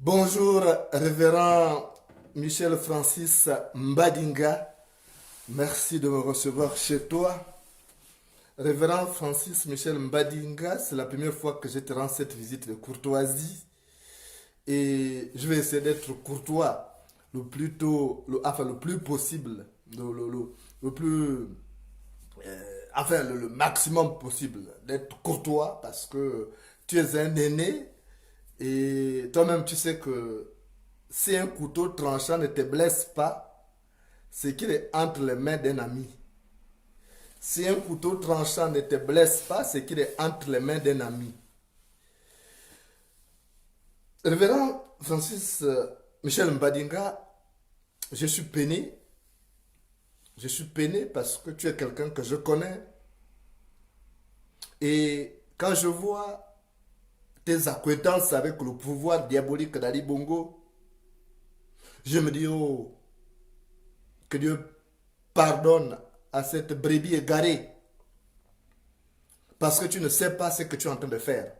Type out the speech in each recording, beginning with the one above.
Bonjour, révérend Michel Francis Mbadinga. Merci de me recevoir chez toi. Révérend Francis Michel Mbadinga, c'est la première fois que je te rends cette visite de courtoisie. Et je vais essayer d'être courtois le plus tôt, le plus possible, le plus, le maximum possible, d'être courtois parce que tu es un aîné et toi-même tu sais que si un couteau tranchant ne te blesse pas, c'est qu'il est entre les mains d'un ami. Si un couteau tranchant ne te blesse pas, c'est qu'il est entre les mains d'un ami. Révérend Francis Michel Mbadinga, je suis peiné. Je suis peiné parce que tu es quelqu'un que je connais. Et quand je vois tes acquaintances avec le pouvoir diabolique d'Ali Bongo, je me dis, oh, que Dieu pardonne à cette brebis égarée. Parce que tu ne sais pas ce que tu es en train de faire.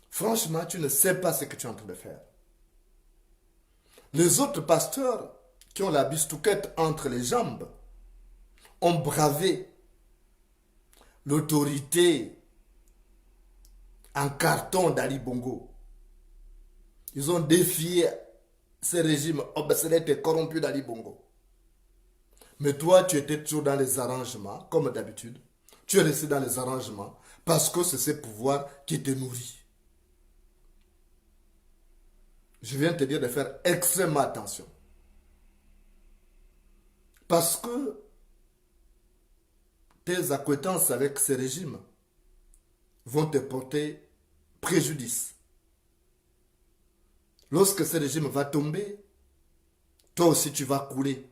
Franchement, tu ne sais pas ce que tu es en train de faire. Les autres pasteurs qui ont la bistouquette entre les jambes ont bravé l'autorité en carton d'Ali Bongo. Ils ont défié ce régime obsolète et corrompu d'Ali Bongo. Mais toi, tu étais toujours dans les arrangements, comme d'habitude. Tu es resté dans les arrangements parce que c'est ce pouvoir qui te nourrit. Je viens te dire de faire extrêmement attention. Parce que tes acquaintances avec ce régime vont te porter préjudice. Lorsque ce régime va tomber, toi aussi tu vas couler.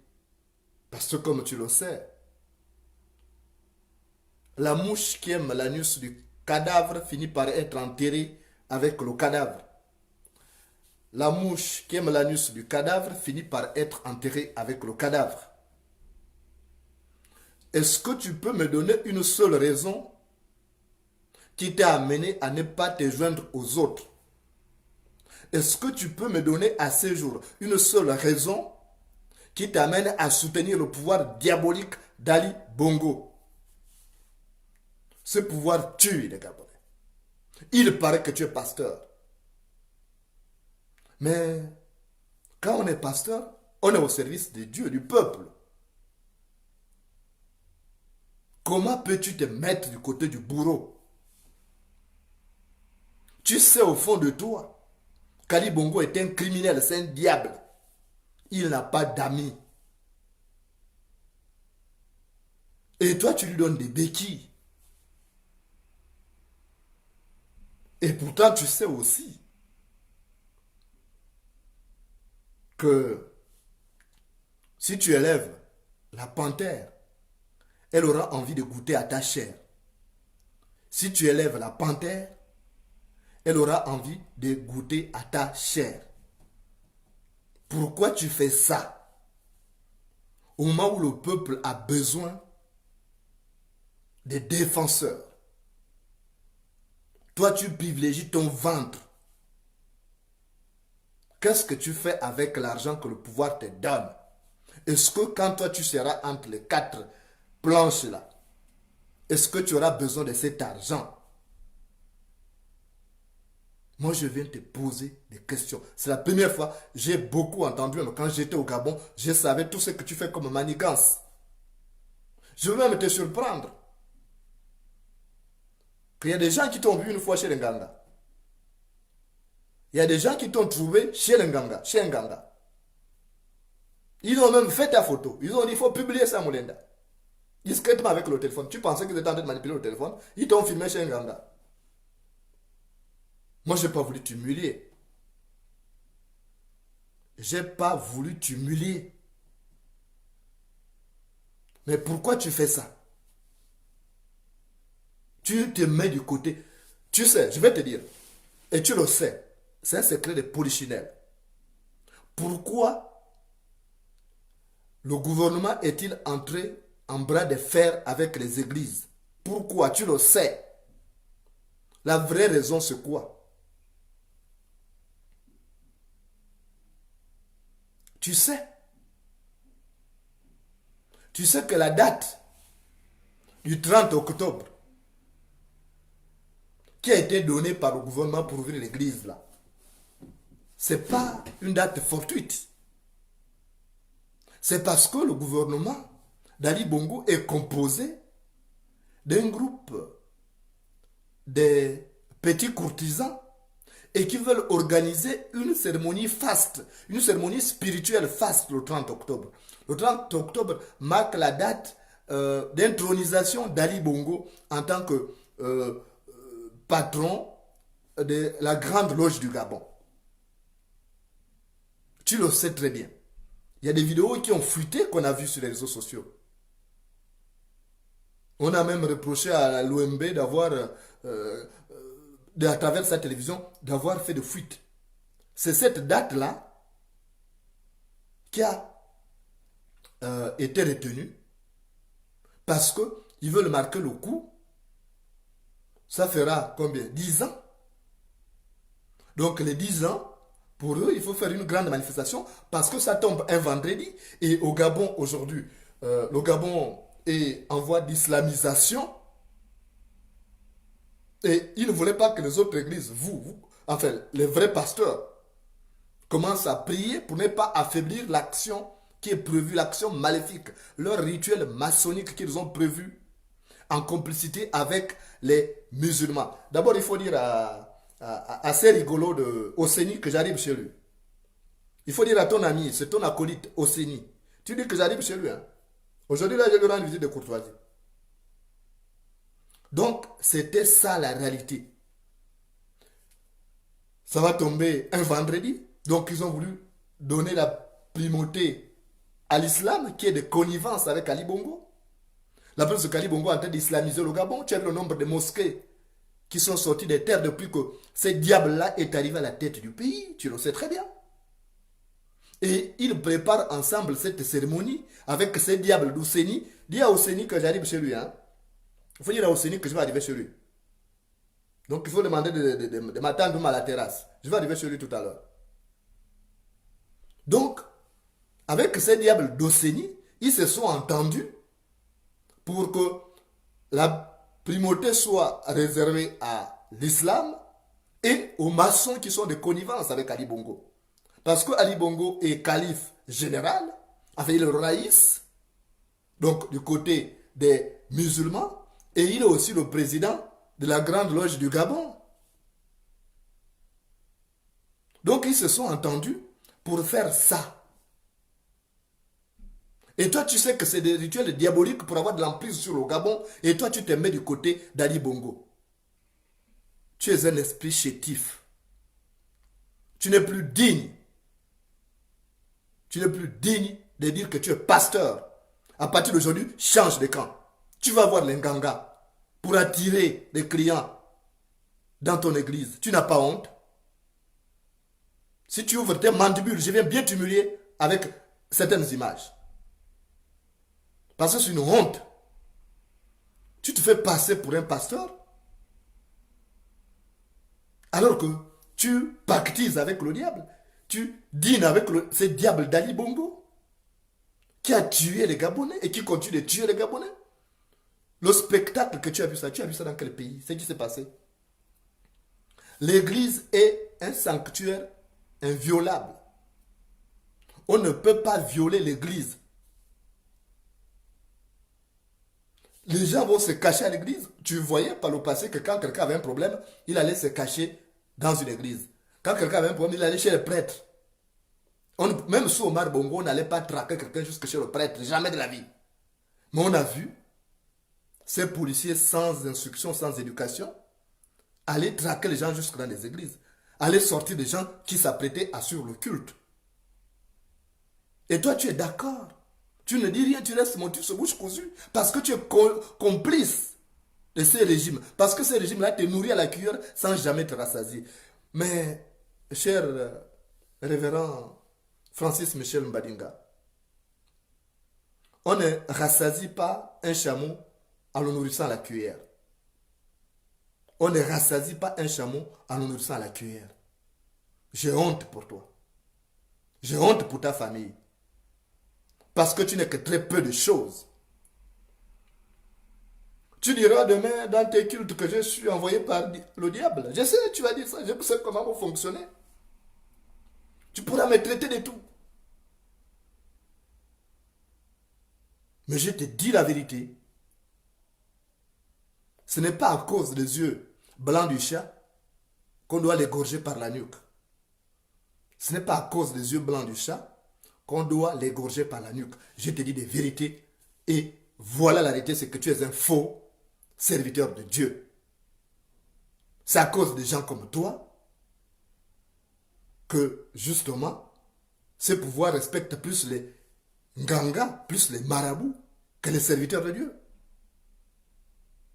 Parce que comme tu le sais, la mouche qui aime l'anus du cadavre finit par être enterrée avec le cadavre. La mouche qui aime l'anus du cadavre finit par être enterrée avec le cadavre. Est-ce que tu peux me donner une seule raison qui t'a amené à ne pas te joindre aux autres? Est-ce que tu peux me donner à ce jour une seule raison qui t'amène à soutenir le pouvoir diabolique d'Ali Bongo? Ce pouvoir tue les Gabonais. Il paraît que tu es pasteur. Mais quand on est pasteur, on est au service de Dieu, du peuple. Comment peux-tu te mettre du côté du bourreau? Tu sais au fond de toi qu'Ali Bongo est un criminel, c'est un diable. Il n'a pas d'amis. Et toi, tu lui donnes des béquilles. Et pourtant, tu sais aussi que si tu élèves la panthère, elle aura envie de goûter à ta chair. Si tu élèves la panthère, elle aura envie de goûter à ta chair. Pourquoi tu fais ça? Au moment où le peuple a besoin des défenseurs. Toi, tu privilégies ton ventre. Qu'est-ce que tu fais avec l'argent que le pouvoir te donne? Est-ce que quand toi tu seras entre les 4 planches là, est-ce que tu auras besoin de cet argent? Moi, je viens te poser des questions. C'est la première fois, j'ai beaucoup entendu, mais quand j'étais au Gabon, je savais tout ce que tu fais comme manigance. Je veux même te surprendre. Qu'il y a des gens qui t'ont vu une fois chez les Nganga. Il y a des gens qui t'ont trouvé chez les Nganga, chez un Nganga. Ils ont même fait ta photo. Ils ont dit, il faut publier ça, Moulenda. Discrètement avec le téléphone. Tu pensais qu'ils étaient en train de manipuler le téléphone. Ils t'ont filmé chez un Nganga. Moi, je n'ai pas voulu t'humilier. Je n'ai pas voulu t'humilier. Mais pourquoi tu fais ça? Tu te mets du côté. Tu sais, je vais te dire, et tu le sais, c'est un secret de polichinelle. Pourquoi le gouvernement est-il entré en bras de fer avec les églises? Pourquoi? Tu le sais. La vraie raison, c'est quoi? Tu sais. Tu sais que la date du 30 octobre qui a été donnée par le gouvernement pour ouvrir l'église là, c'est pas une date fortuite. C'est parce que le gouvernement d'Ali Bongo est composé d'un groupe de petits courtisans et qui veulent organiser une cérémonie faste, une cérémonie spirituelle faste le 30 octobre. Le 30 octobre marque la date d'intronisation d'Ali Bongo en tant que patron de la Grande Loge du Gabon. Tu le sais très bien. Il y a des vidéos qui ont fuité qu'on a vues sur les réseaux sociaux. On a même reproché à l'OMB d'avoir, à travers sa télévision, d'avoir fait de fuites. C'est cette date-là qui a été retenue parce qu'ils veulent marquer le coup. Ça fera combien? 10 ans. Donc les 10 ans, pour eux, il faut faire une grande manifestation parce que ça tombe un vendredi. Et au Gabon, aujourd'hui, le Gabon est en voie d'islamisation. Et ils ne voulaient pas que les autres églises, enfin, les vrais pasteurs, commencent à prier pour ne pas affaiblir l'action qui est prévue, l'action maléfique, leur rituel maçonnique qu'ils ont prévu en complicité avec les musulmans. D'abord, il faut dire à ces rigolos de Oseni que j'arrive chez lui. Il faut dire à ton ami, c'est ton acolyte Oseni. Tu dis que j'arrive chez lui. Hein? Aujourd'hui, là, je lui rends une visite de courtoisie. Donc, c'était ça la réalité. Ça va tomber un vendredi. Donc, ils ont voulu donner la primauté à l'islam qui est de connivence avec Ali Bongo. La preuve, c'est qu'Ali Bongo est en train d'islamiser le Gabon. Tu as vu le nombre de mosquées qui sont sorties des terres depuis que ce diable-là est arrivé à la tête du pays. Tu le sais très bien. Et ils préparent ensemble cette cérémonie avec ces diables d'Ouseni. Dis à Ouseni que j'arrive chez lui. Hein. Il faut dire à Ouseni que je vais arriver chez lui. Donc il faut demander de m'attendre à la terrasse. Je vais arriver chez lui tout à l'heure. Donc, avec ces diables d'Osseni, ils se sont entendus pour que la primauté soit réservée à l'islam et aux maçons qui sont de connivence avec Ali Bongo. Parce que Ali Bongo est calife général, enfin il est le raïs, donc du côté des musulmans, et il est aussi le président de la Grande Loge du Gabon. Donc ils se sont entendus pour faire ça. Et toi, tu sais que c'est des rituels diaboliques pour avoir de l'emprise sur le Gabon. Et toi, tu te mets du côté d'Ali Bongo. Tu es un esprit chétif. Tu n'es plus digne. Tu n'es plus digne de dire que tu es pasteur. À partir d'aujourd'hui, change de camp. Tu vas voir les Nganga pour attirer des clients dans ton église. Tu n'as pas honte. Si tu ouvres tes mandibules, je viens bien t'humilier avec certaines images. Parce que c'est une honte. Tu te fais passer pour un pasteur alors que tu pactises avec le diable. Tu dînes avec ce diable d'Ali Bongo qui a tué les Gabonais et qui continue de tuer les Gabonais. Le spectacle que tu as vu ça dans quel pays? C'est ce qui s'est passé. L'église est un sanctuaire inviolable. On ne peut pas violer l'église. Les gens vont se cacher à l'église. Tu voyais par le passé que quand quelqu'un avait un problème, il allait se cacher dans une église. Quand quelqu'un avait un problème, il allait chez le prêtre. Même sous Omar Bongo, on n'allait pas traquer quelqu'un jusque chez le prêtre. Jamais de la vie. Mais on a vu ces policiers sans instruction, sans éducation, aller traquer les gens jusque dans les églises. Aller sortir des gens qui s'apprêtaient à suivre le culte. Et toi, tu es d'accord. Tu ne dis rien, tu restes mon se bouche cousue. Parce que tu es complice de ces régimes. Parce que ces régimes-là te nourrissent à la cuillère sans jamais te rassasier. Mais, cher révérend Francis Michel Mbadinga, on ne rassasie pas un chameau en le nourrissant à la cuillère. On ne rassasie pas un chameau en le nourrissant à la cuillère. J'ai honte pour toi. J'ai honte pour ta famille. Parce que tu n'es que très peu de choses. Tu diras demain dans tes cultes que je suis envoyé par le diable. Je sais, tu vas dire ça. Je sais comment vous fonctionnez. Tu pourras me traiter de tout. Mais je te dis la vérité. Ce n'est pas à cause des yeux blancs du chat qu'on doit l'égorger par la nuque. Ce n'est pas à cause des yeux blancs du chat qu'on doit l'égorger par la nuque. Je te dis des vérités. Et voilà la réalité, c'est que tu es un faux serviteur de Dieu. C'est à cause des gens comme toi que, justement, ce pouvoir respecte plus les Nganga, plus les marabouts que les serviteurs de Dieu.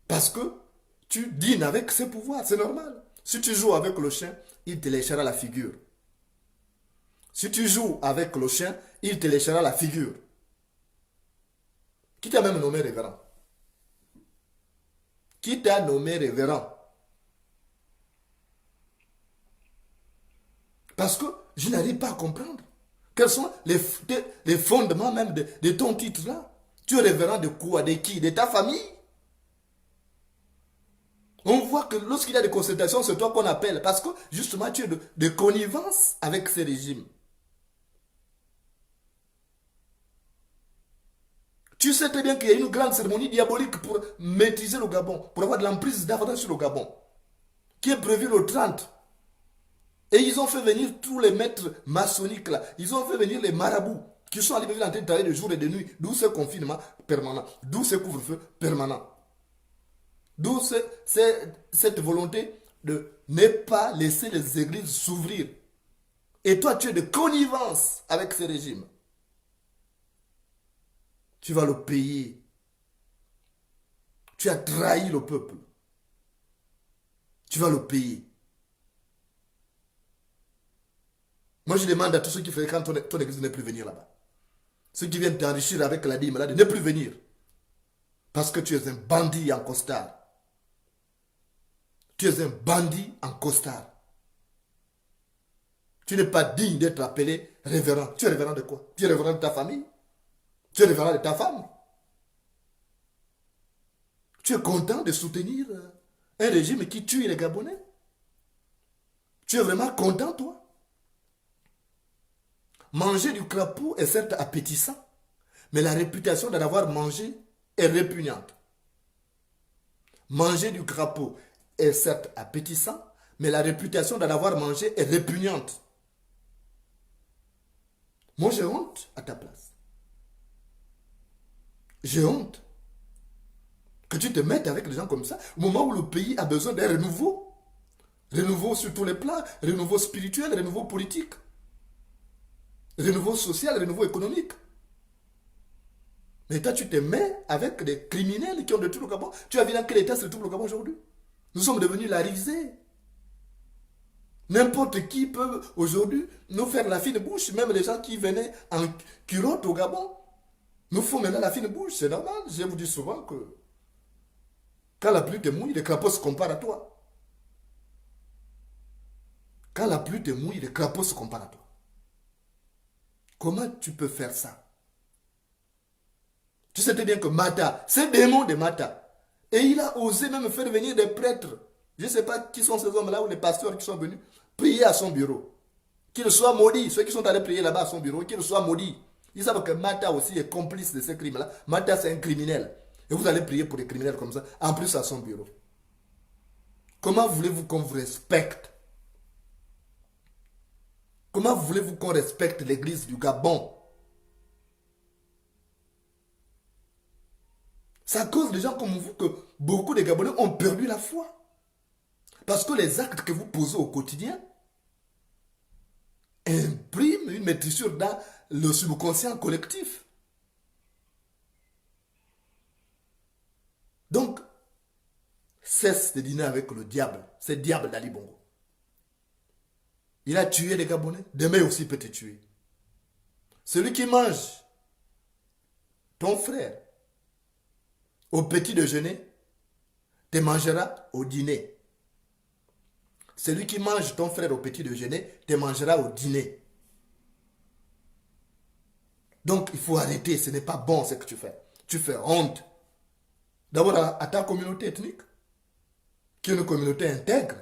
Parce que tu dînes avec ce pouvoir, c'est normal. Si tu joues avec le chien, il te léchera la figure. Si tu joues avec le chien, il te léchera la figure. Qui t'a même nommé révérend? Qui t'a nommé révérend? Parce que je n'arrive pas à comprendre. Quels sont les fondements même de ton titre là? Tu es révérend de quoi? De qui? De ta famille? On voit que lorsqu'il y a des consultations, c'est toi qu'on appelle. Parce que justement, tu es de connivence avec ces régimes. Tu sais très bien qu'il y a une grande cérémonie diabolique pour maîtriser le Gabon, pour avoir de l'emprise davantage sur le Gabon, qui est prévue le 30. Et ils ont fait venir tous les maîtres maçonniques là. Ils ont fait venir les marabouts qui sont allés en train de travailler de jour et de nuit. D'où ce confinement permanent. D'où ce couvre-feu permanent. D'où cette volonté de ne pas laisser les églises s'ouvrir. Et toi, tu es de connivence avec ces régimes. Tu vas le payer. Tu as trahi le peuple. Tu vas le payer. Moi, je demande à tous ceux qui fréquentent ton église de ne plus venir là-bas. Ceux qui viennent t'enrichir avec la dîme là, de ne plus venir. Parce que tu es un bandit en costard. Tu es un bandit en costard. Tu n'es pas digne d'être appelé révérend. Tu es révérend de quoi? Tu es révérend de ta famille? Tu es révérend de ta femme? Tu es content de soutenir un régime qui tue les Gabonais? Tu es vraiment content, toi? Manger du crapaud est certes appétissant, mais la réputation d'en avoir mangé est répugnante. Manger du crapaud est certes appétissant, mais la réputation d'en avoir mangé est répugnante. Moi, j'ai honte à ta place. J'ai honte que tu te mettes avec des gens comme ça, au moment où le pays a besoin d'un renouveau. Renouveau sur tous les plans, renouveau spirituel, renouveau politique. Renouveau social, renouveau économique. Mais toi, tu te mets avec des criminels qui ont détruit le Gabon. Tu as vu dans quel état se trouve le Gabon aujourd'hui? Nous sommes devenus la risée. N'importe qui peut aujourd'hui nous faire la fine bouche. Même les gens qui venaient en culotte au Gabon nous font maintenant la fine bouche. C'est normal. Je vous dis souvent que quand la pluie te mouille, les crapauds se comparent à toi. Quand la pluie te mouille, les crapauds se comparent à toi. Comment tu peux faire ça? Tu sais très bien que Mata, c'est le démon de Mata. Et il a osé même faire venir des prêtres. Je ne sais pas qui sont ces hommes-là ou les pasteurs qui sont venus prier à son bureau. Qu'ils soient maudits. Ceux qui sont allés prier là-bas à son bureau, qu'ils soient maudits. Ils savent que Mata aussi est complice de ces crimes-là. Mata, c'est un criminel. Et vous allez prier pour des criminels comme ça, en plus à son bureau. Comment voulez-vous qu'on vous respecte? Comment voulez-vous qu'on respecte l'église du Gabon? C'est à cause des gens comme vous que beaucoup de Gabonais ont perdu la foi. Parce que les actes que vous posez au quotidien impriment une maîtrisure dans le subconscient collectif. Donc, cesse de dîner avec le diable. C'est le diable d'Ali Bongo. Il a tué les Gabonais. Demain aussi peut te tuer. Celui qui mange ton frère au petit déjeuner te mangera au dîner. Celui qui mange ton frère au petit déjeuner te mangera au dîner. Donc il faut arrêter. Ce n'est pas bon ce que tu fais. Tu fais honte. D'abord à ta communauté ethnique, qui est une communauté intègre.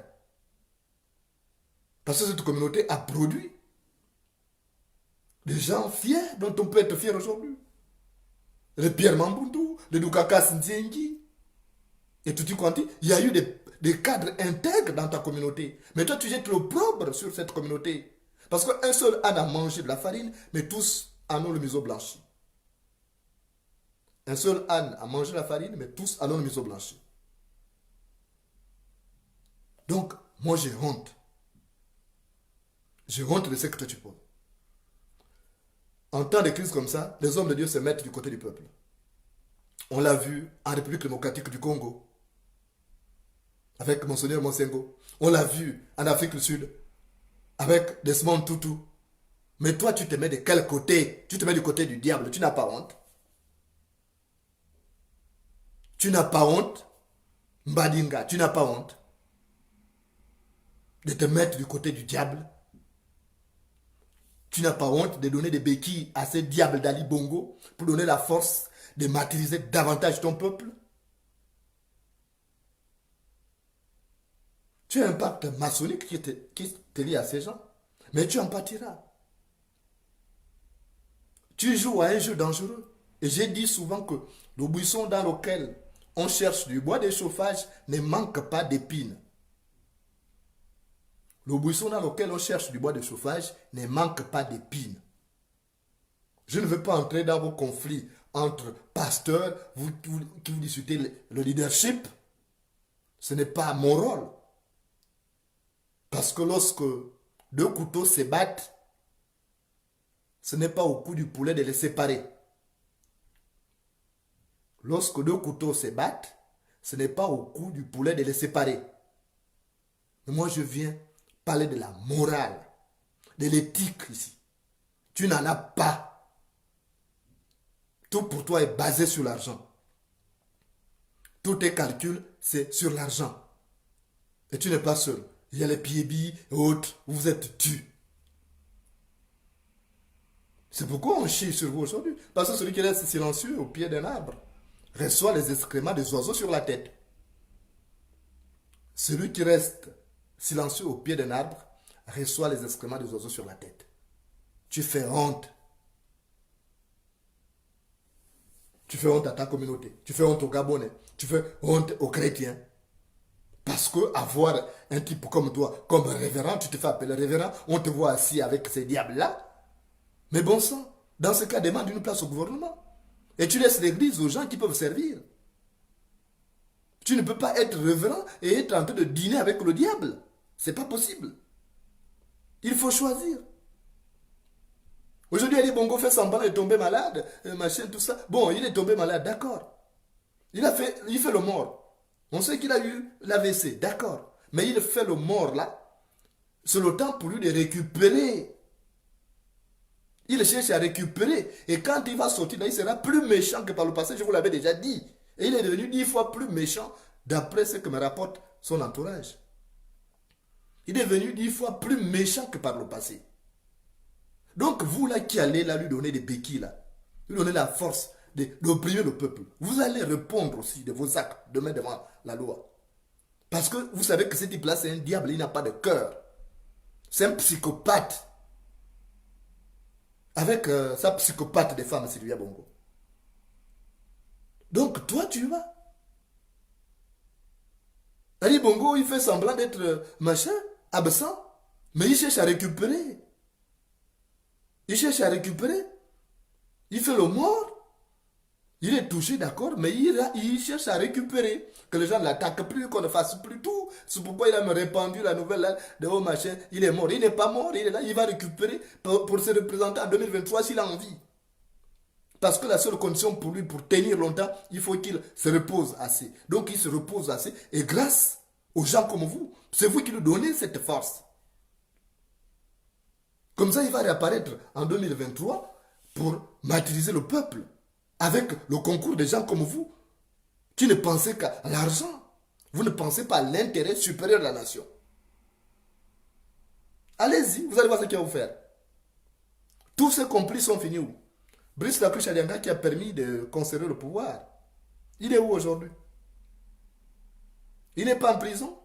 Parce que cette communauté a produit des gens fiers dont on peut être fier aujourd'hui. Le Pierre Mambundu, le Dukaka Nzengi, et tout y quanti, il y a eu des cadres intègres dans ta communauté. Mais toi, tu jettes l'opprobre sur cette communauté. Parce qu'un seul âne a mangé de la farine, mais tous en ont le museau blanchi. Un seul âne a mangé la farine, mais tous en ont le museau blanchi. Donc, moi j'ai honte. J'ai honte de ce que toi tu poses. En temps de crise comme ça, les hommes de Dieu se mettent du côté du peuple. On l'a vu en République démocratique du Congo, avec Monseigneur Monsengo. On l'a vu en Afrique du Sud, avec Desmond Tutu. Mais toi, tu te mets de quel côté? Tu te mets du côté du diable. Tu n'as pas honte? Tu n'as pas honte? Mbadinga, tu n'as pas honte de te mettre du côté du diable? Tu n'as pas honte de donner des béquilles à ces diables d'Ali Bongo pour donner la force de martyriser davantage ton peuple? Tu as un pacte maçonnique qui te lie à ces gens, mais tu en pâtiras. Tu joues à un jeu dangereux. Et j'ai dit souvent que le buisson dans lequel on cherche du bois de chauffage ne manque pas d'épines. Le buisson dans lequel on cherche du bois de chauffage ne manque pas d'épines. Je ne veux pas entrer dans vos conflits entre pasteurs qui vous discutez le leadership. Ce n'est pas mon rôle. Parce que lorsque deux couteaux se battent, ce n'est pas au coup du poulet de les séparer. Lorsque deux couteaux se battent, ce n'est pas au coup du poulet de les séparer. Mais moi, je viens parler de la morale, de l'éthique ici. Tu n'en as pas. Tout pour toi est basé sur l'argent. Tous tes calculs, c'est sur l'argent. Et tu n'es pas seul. Il y a les pieds-billes et autres. Vous êtes tués. C'est pourquoi on chie sur vous aujourd'hui. Parce que celui qui reste silencieux au pied d'un arbre reçoit les excréments des oiseaux sur la tête. Celui qui reste silencieux au pied d'un arbre reçoit les excréments des oiseaux sur la tête. Tu fais honte. Tu fais honte à ta communauté. Tu fais honte aux Gabonais. Tu fais honte aux chrétiens. Parce que avoir un type comme toi, comme révérend, tu te fais appeler révérend, on te voit assis avec ces diables-là. Mais bon sang, dans ce cas, demande une place au gouvernement. Et tu laisses l'église aux gens qui peuvent servir. Tu ne peux pas être révérend et être en train de dîner avec le diable. C'est pas possible. Il faut choisir. Aujourd'hui, Ali Bongo fait semblant de tomber malade, machin, tout ça. Bon, il est tombé malade, d'accord. Il fait le mort. On sait qu'il a eu l'AVC, d'accord. Mais il fait le mort là. C'est le temps pour lui de récupérer. Il cherche à récupérer. Et quand il va sortir là, il sera plus méchant que par le passé, je vous l'avais déjà dit. Et il est devenu 10 fois plus méchant d'après ce que me rapporte son entourage. Il est devenu 10 fois plus méchant que par le passé. Donc vous là qui allez là lui donner des béquilles là, lui donner la force d'opprimer le peuple, vous allez répondre aussi de vos actes demain devant la loi. Parce que vous savez que ce type-là c'est un diable, il n'a pas de cœur. C'est un psychopathe. Avec sa psychopathe des femmes, Sylvia Bongo. Donc toi tu vas. Ali Bongo il fait semblant d'être machin, absent, mais il cherche à récupérer. Il cherche à récupérer. Il fait le mort. Il est touché, d'accord, mais il cherche à récupérer. Que les gens ne l'attaquent plus, qu'on ne fasse plus tout. C'est pourquoi il a me répandu la nouvelle là, de oh machin. Il est mort. Il n'est pas mort, il est là. Il va récupérer pour se représenter en 2023 s'il a envie. Parce que la seule condition pour lui, pour tenir longtemps, il faut qu'il se repose assez. Donc il se repose assez. Et grâce aux gens comme vous, c'est vous qui lui donnez cette force. Comme ça, il va réapparaître en 2023 pour martyriser le peuple. Avec le concours de gens comme vous, qui ne pensez qu'à l'argent. Vous ne pensez pas à l'intérêt supérieur de la nation. Allez-y, vous allez voir ce qu'il va vous faire. Tous ces complices sont finis où? Brice Lakou Chadianga qui a permis de conserver le pouvoir. Il est où aujourd'hui? Il n'est pas en prison.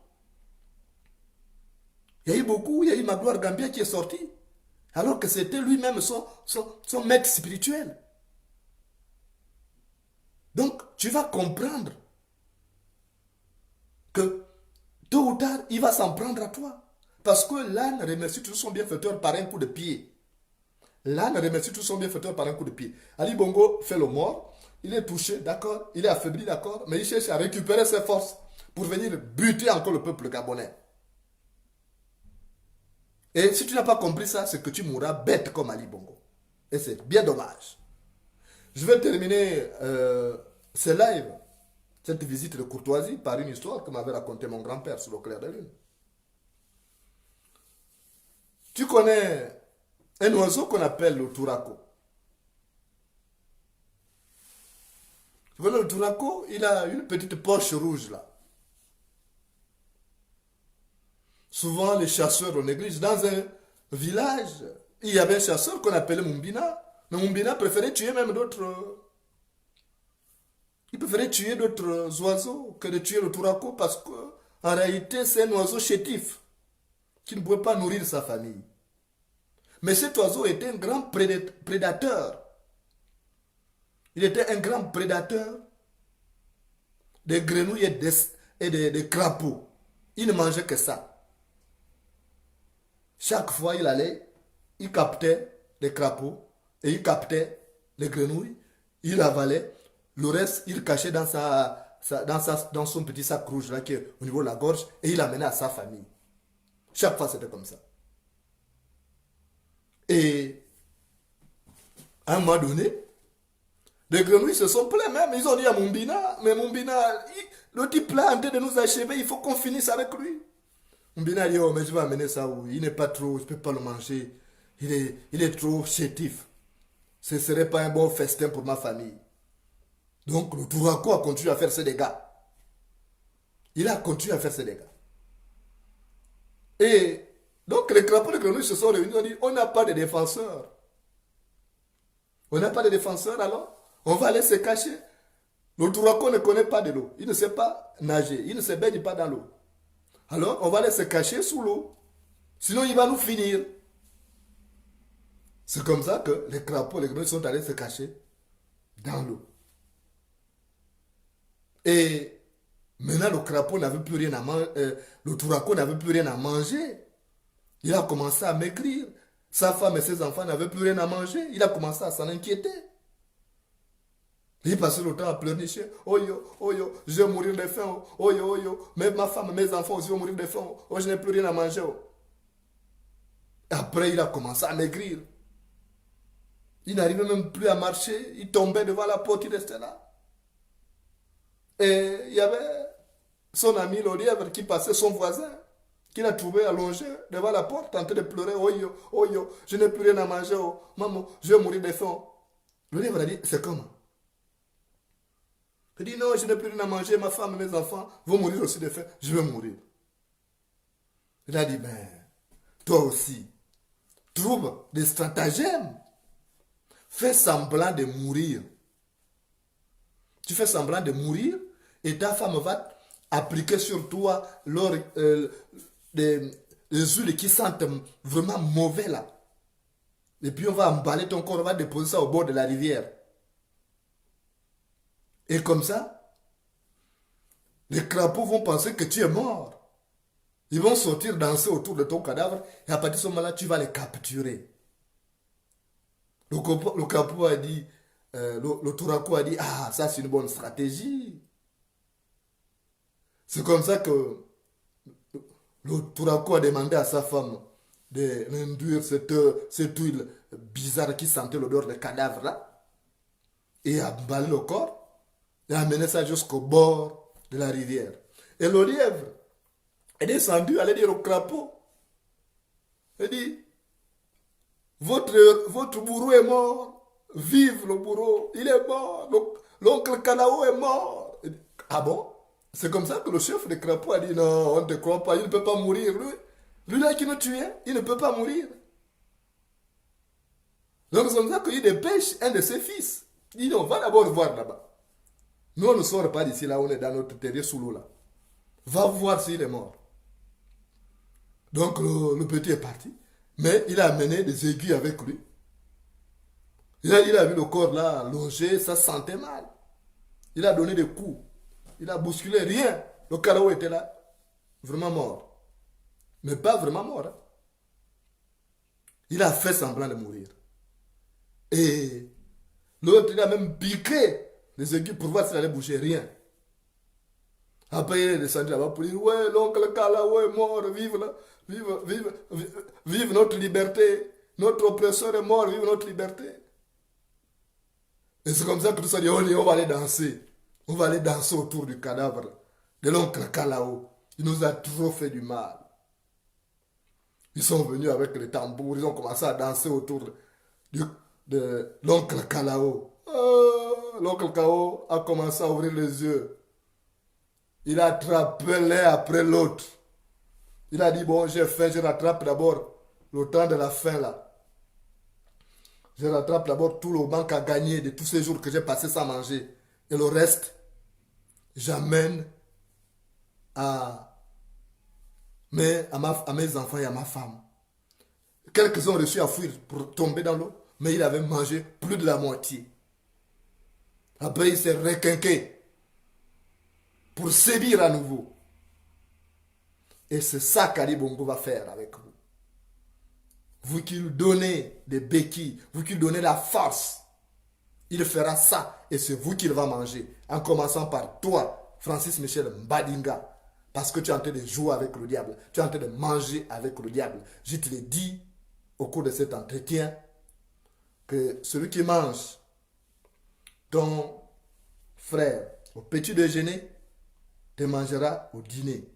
Il y a eu Magloire Gambia qui est sorti. Alors que c'était lui-même son maître spirituel. Donc, tu vas comprendre que tôt ou tard, il va s'en prendre à toi. Parce que l'âne remercie toujours son bienfaiteur par un coup de pied. L'âne remercie tout son bienfaiteur par un coup de pied. Ali Bongo fait le mort. Il est touché, d'accord. Il est affaibli, d'accord. Mais il cherche à récupérer ses forces pour venir buter encore le peuple gabonais. Et si tu n'as pas compris ça, c'est que tu mourras bête comme Ali Bongo. Et c'est bien dommage. Je vais terminer ce live, cette visite de courtoisie, par une histoire que m'avait raconté mon grand-père sur le clair de lune. Tu connais un oiseau qu'on appelle le touraco. Tu vois, le touraco, il a une petite poche rouge là. Souvent, les chasseurs le négligent. Dans un village, il y avait un chasseur qu'on appelait Mumbina. Mais Mumbina préférait tuer même d'autres. Il préférait tuer d'autres oiseaux que de tuer le touraco parce qu'en réalité, c'est un oiseau chétif qui ne pouvait pas nourrir sa famille. Mais cet oiseau était un grand prédateur. Il était un grand prédateur des grenouilles et des crapauds. Il ne mangeait que ça. Chaque fois il allait, il captait des crapauds et il captait les grenouilles, il avalait, le reste il cachait dans son petit sac rouge là qui est au niveau de la gorge et il l'amenait à sa famille. Chaque fois c'était comme ça. Et à un moment donné, les grenouilles se sont plaints même, ils ont dit à Mumbina, mais Mumbina, le type là en train de nous achever, il faut qu'on finisse avec lui. Mumbina a dit, oh mais je vais amener ça où il n'est pas trop, je ne peux pas le manger, il est trop chétif. Ce ne serait pas un bon festin pour ma famille. Donc le touraco a continué à faire ses dégâts. Il a continué à faire ses dégâts. Et donc les crapauds et les grenouilles se sont réunis, on dit, on n'a pas de défenseurs. On n'a pas de défenseurs alors on va aller se cacher. Le touraco ne connaît pas de l'eau. Il ne sait pas nager. Il ne se baigne pas dans l'eau. Alors, on va aller se cacher sous l'eau. Sinon, il va nous finir. C'est comme ça que les crapauds, les grenouilles sont allés se cacher dans l'eau. Et maintenant, le crapaud n'avait plus rien à manger. Le touraco n'avait plus rien à manger. Il a commencé à maigrir. Sa femme et ses enfants n'avaient plus rien à manger. Il a commencé à s'en inquiéter. Il passait le temps à pleurnicher. Oh yo, je vais mourir de faim. Oh yo, mais ma femme, mes enfants aussi vont mourir de faim. Oh, je n'ai plus rien à manger. Après, il a commencé à maigrir. Il n'arrivait même plus à marcher. Il tombait devant la porte, il restait là. Et il y avait son ami le lièvre qui passait, son voisin, qui l'a trouvé allongé devant la porte, en train de pleurer. Oh yo, je n'ai plus rien à manger. Oh, maman, je vais mourir de faim. Le lièvre a dit, c'est comment? Il dit non, je n'ai plus rien à manger, ma femme et mes enfants vont mourir aussi de faim, je vais mourir. Il a dit, ben, toi aussi, trouve des stratagèmes. Fais semblant de mourir. Tu fais semblant de mourir et ta femme va appliquer sur toi des huiles qui sentent vraiment mauvais là. Et puis on va emballer ton corps, on va déposer ça au bord de la rivière. Et comme ça, les crapauds vont penser que tu es mort. Ils vont sortir danser autour de ton cadavre et à partir de ce moment-là, tu vas les capturer. Le crapaud a dit, le touraco a dit, ah, ça c'est une bonne stratégie. C'est comme ça que le touraco a demandé à sa femme d'induire cette huile bizarre qui sentait l'odeur de cadavre là et a emballé le corps. Il a amené ça jusqu'au bord de la rivière. Et le lièvre est descendu, allait dire au crapaud. Il dit, votre bourreau est mort. Vive le bourreau, il est mort. L'oncle Kalao est mort. Il dit, ah bon? C'est comme ça que le chef des crapauds a dit, non, on ne te croit pas, il ne peut pas mourir. Lui là qui nous tuait, il ne peut pas mourir. Donc c'est comme ça qu'il dépêche un de ses fils. Il dit, non, va d'abord voir là-bas. Nous, on ne sort pas d'ici là, on est dans notre terrier sous l'eau là. Va voir s'il est mort. Donc le petit est parti. Mais il a amené des aiguilles avec lui. Il a vu le corps là longé, ça sentait mal. Il a donné des coups. Il a bousculé, rien. Le Kalao était là, vraiment mort. Mais pas vraiment mort. Hein. Il a fait semblant de mourir. Et l'autre, il a même piqué les aiguilles pour voir s'il allait bouger, rien. Après, il est descendu là-bas pour dire, ouais, l'oncle Kalao est mort, vive, là, vive notre liberté. Notre oppresseur est mort, vive notre liberté. Et c'est comme ça que tout ça dit, on va aller danser. On va aller danser autour du cadavre de l'oncle Kalao. Il nous a trop fait du mal. Ils sont venus avec les tambours, ils ont commencé à danser autour de l'oncle Kalao. L'oncle Kalao a commencé à ouvrir les yeux. Il a attrapé l'un après l'autre. Il a dit, bon, j'ai faim, je rattrape d'abord le temps de la faim là. Je rattrape d'abord tout le manque à gagner de tous ces jours que j'ai passé sans manger. Et le reste, j'amène à mes enfants et à ma femme. Quelques-uns ont reçu à fuir pour tomber dans l'eau, mais il avait mangé plus de la moitié. Après, il s'est requinqué pour sévir à nouveau. Et c'est ça qu'Ali Bongo va faire avec vous. Vous qui lui donnez des béquilles, vous qui lui donnez la force, il fera ça et c'est vous qui le va manger. En commençant par toi, Francis Michel Mbadinga. Parce que tu es en train de jouer avec le diable. Tu es en train de manger avec le diable. Je te l'ai dit au cours de cet entretien que celui qui mange ton frère au petit déjeuner te mangera au dîner.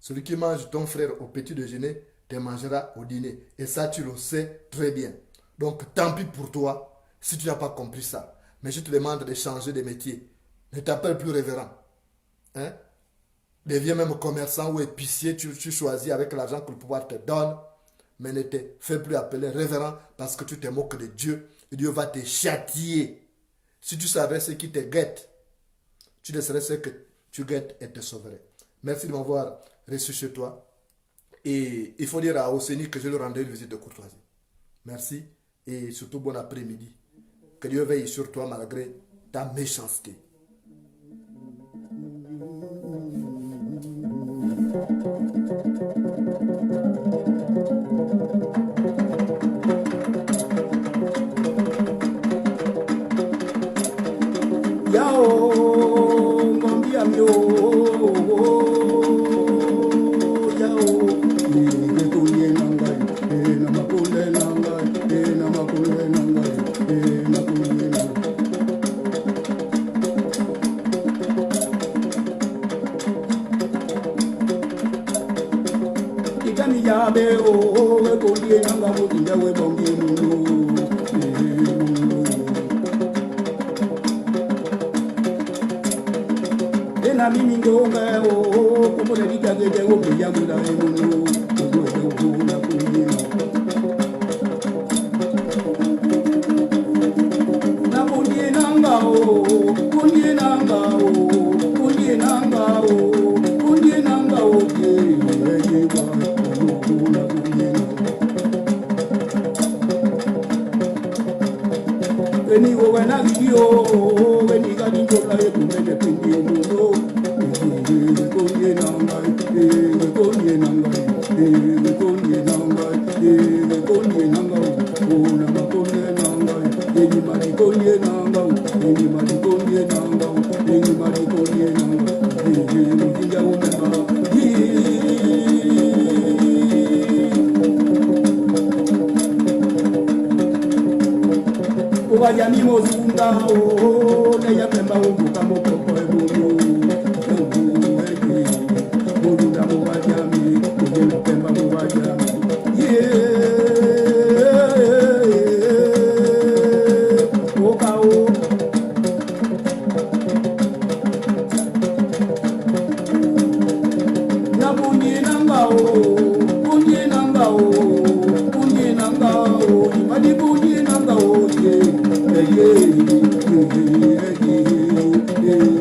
Celui qui mange ton frère au petit déjeuner te mangera au dîner. Et ça, tu le sais très bien. Donc, tant pis pour toi si tu n'as pas compris ça. Mais je te demande de changer de métier. Ne t'appelle plus révérend. Hein? Deviens même commerçant ou épicier, tu choisis avec l'argent que le pouvoir te donne. Mais ne te fais plus appeler révérend parce que tu te moques de Dieu. Et Dieu va te châtier. Si tu savais ce qui te guette, tu laisserais ce que tu guettes et te sauverais. Merci de m'avoir reçu chez toi. Et il faut dire à Oseni que je lui rendrai une visite de courtoisie. Merci et surtout bon après-midi. Que Dieu veille sur toi malgré ta méchanceté. Yao, mambi amio, yao, ni kuye nangai, na makule nangai, na makule nangai, na kuye nangai. Ikani yabe o, we kuye nangai, mutinja we bongi munu. Na mimi ndonga o como le diga que tengo que ya mula e muno todo na kunina na kunina ngao kunina ngao kunina ngao kunina ngao ke ye ba na kunina eni o wana video eni ga ni ko la e kumele pindi muno konye nangai konye nangai ona makonye nangai eni mari konye nangai eni mari konye nangai eni mari konye nangai eni kinga umema ovaja mimozunda o na ya pemba umbuka mokoko ebungu Moluda mubajami, kujelo pemba mubajami. Okao. Na bunyi nangao, bunyi nangao, bunyi nangao, imadi bunyi nangao, yeah, yeah, yeah, yeah, yeah.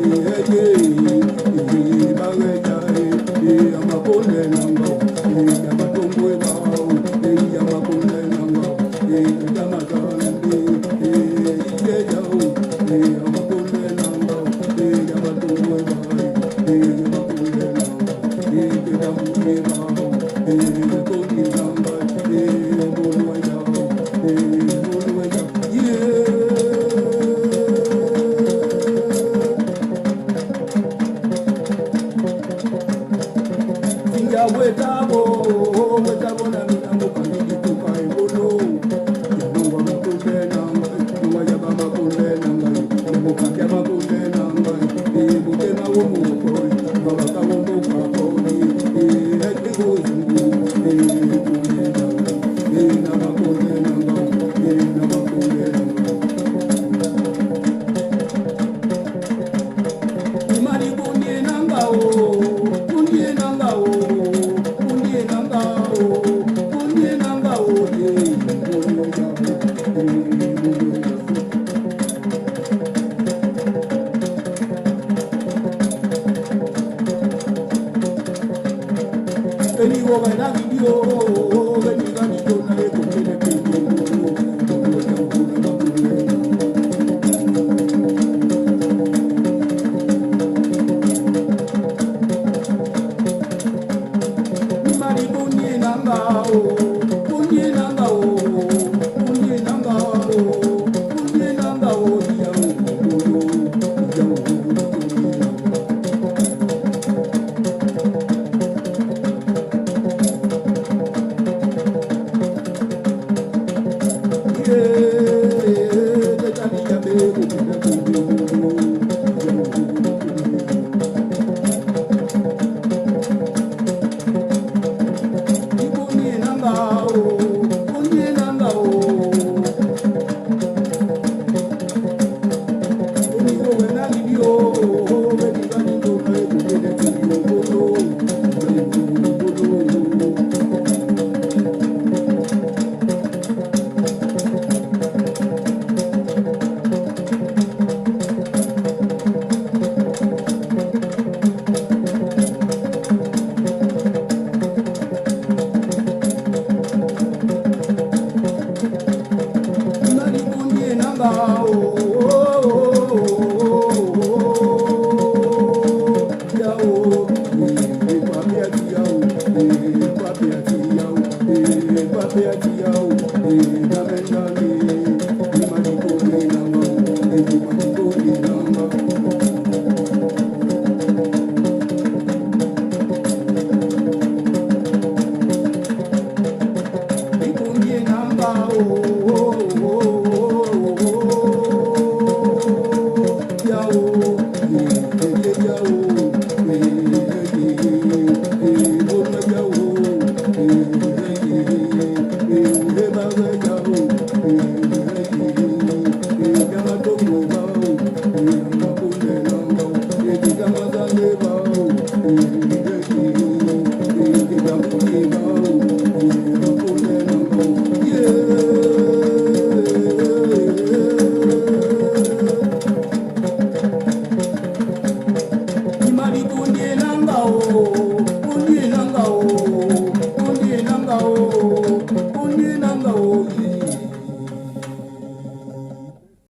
Thank you.